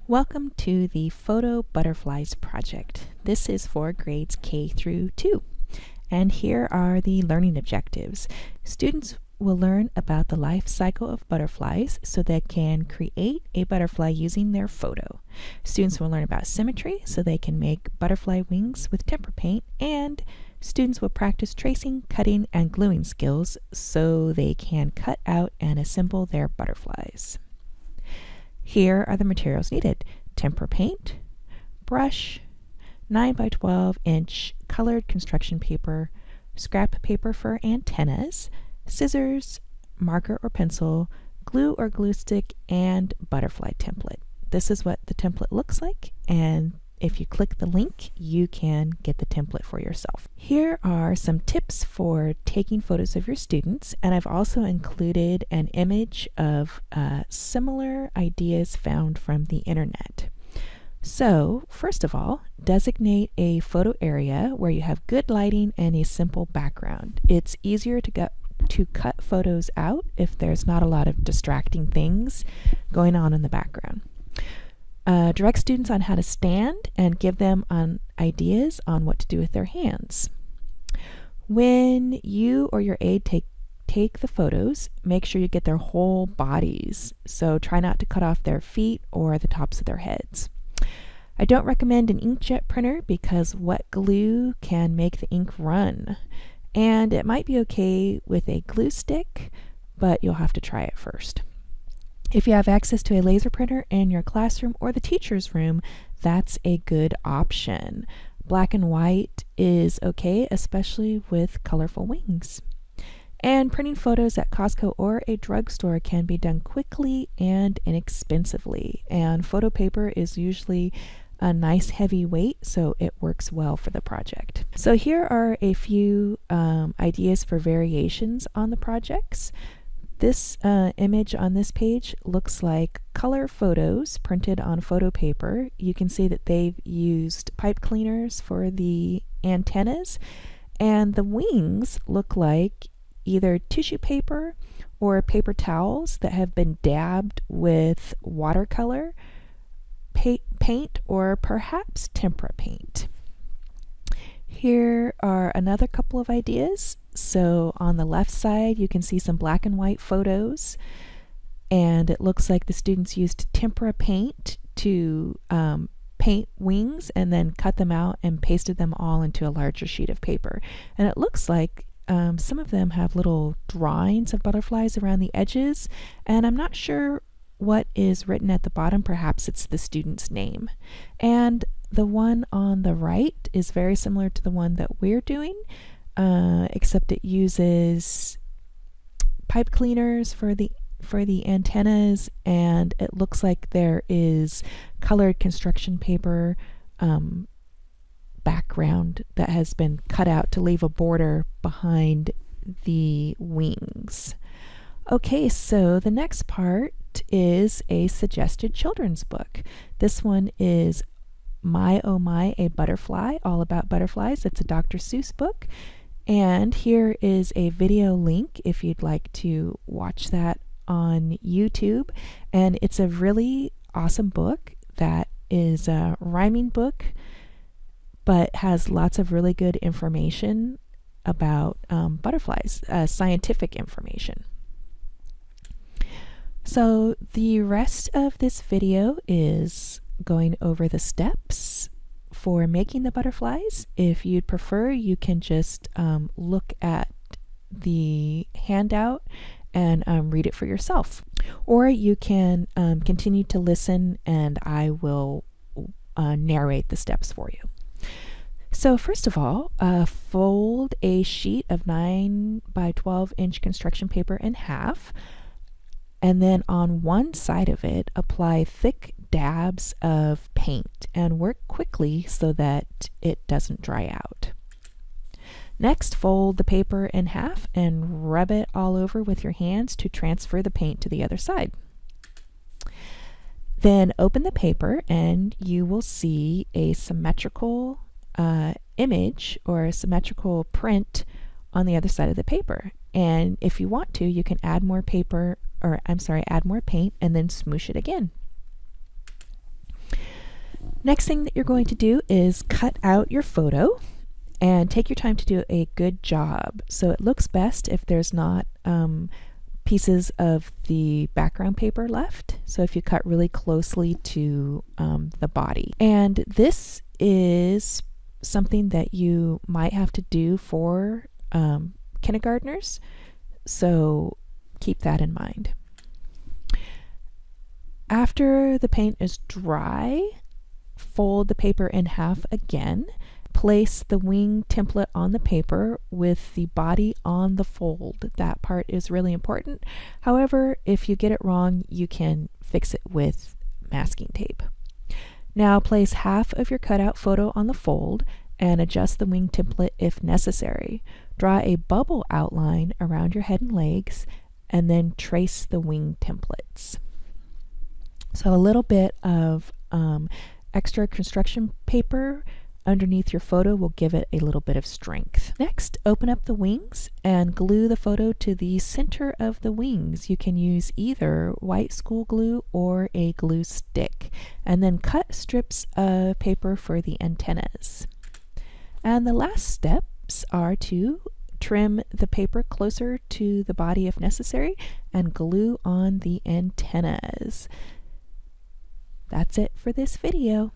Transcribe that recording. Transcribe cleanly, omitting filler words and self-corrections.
Welcome to the Photo Butterflies project. This is for grades K through 2. And here are the learning objectives. Students will learn about the life cycle of butterflies so they can create a butterfly using their photo. Students will learn about symmetry so they can make butterfly wings with tempera paint, and students will practice tracing, cutting, and gluing skills so they can cut out and assemble their butterflies. Here are the materials needed: tempera paint, brush, 9 by 12 inch colored construction paper, scrap paper for antennas, scissors, marker or pencil, glue or glue stick, and butterfly template. This is what the template looks like, and if you click the link, you can get the template for yourself. Here are some tips for taking photos of your students, and I've also included an image of similar ideas found from the internet. So, first of all, designate a photo area where you have good lighting and a simple background. It's easier to cut photos out if there's not a lot of distracting things going on in the background. Direct students on how to stand and give them ideas on what to do with their hands. When you or your aide take the photos, make sure you get their whole bodies. So try not to cut off their feet or the tops of their heads. I don't recommend an inkjet printer because wet glue can make the ink run. And it might be okay with a glue stick, but you'll have to try it first. If you have access to a laser printer in your classroom or the teacher's room, that's a good option. Black and white is okay, especially with colorful wings. And printing photos at Costco or a drugstore can be done quickly and inexpensively. And photo paper is usually a nice heavy weight, so it works well for the project. So here are a few ideas for variations on the projects. This image on this page looks like color photos printed on photo paper. You can see that they've used pipe cleaners for the antennas, and the wings look like either tissue paper or paper towels that have been dabbed with watercolor paint or perhaps tempera paint. Here are another couple of ideas. So on the left side, you can see some black and white photos, and it looks like the students used tempera paint to paint wings and then cut them out and pasted them all into a larger sheet of paper. And it looks like some of them have little drawings of butterflies around the edges, and I'm not sure what is written at the bottom. Perhaps it's the student's name. And the one on the right is very similar to the one that we're doing, except it uses pipe cleaners for the antennas, and it looks like there is colored construction paper background that has been cut out to leave a border behind the wings. Okay, so the next part is a suggested children's book. This one is My Oh My, a Butterfly, all about butterflies. It's a Dr. Seuss book. And here is a video link if you'd like to watch that on YouTube. And it's a really awesome book that is a rhyming book, but has lots of really good information about butterflies, scientific information. So the rest of this video is going over the steps for making the butterflies. If you'd prefer, you can just look at the handout and read it for yourself. Or you can continue to listen and I will narrate the steps for you. So first of all, fold a sheet of 9 by 12 inch construction paper in half, and then on one side of it, apply thick dabs of paint and work quickly so that it doesn't dry out. Next, fold the paper in half and rub it all over with your hands to transfer the paint to the other side. Then open the paper and you will see a symmetrical image or a symmetrical print on the other side of the paper. And if you want to, you can add more paint and then smoosh it again. Next thing that you're going to do is cut out your photo and take your time to do a good job. So it looks best if there's not pieces of the background paper left. So if you cut really closely to the body. And this is something that you might have to do for kindergartners. So keep that in mind. After the paint is dry, fold the paper in half again. Place the wing template on the paper with the body on the fold. That part is really important. However, if you get it wrong, you can fix it with masking tape. Now place half of your cutout photo on the fold and adjust the wing template if necessary. Draw a bubble outline around your head and legs and then trace the wing templates. So a little bit of extra construction paper underneath your photo will give it a little bit of strength. Next, open up the wings and glue the photo to the center of the wings. You can use either white school glue or a glue stick, and then cut strips of paper for the antennas. And the last steps are to trim the paper closer to the body if necessary and glue on the antennas. That's it for this video.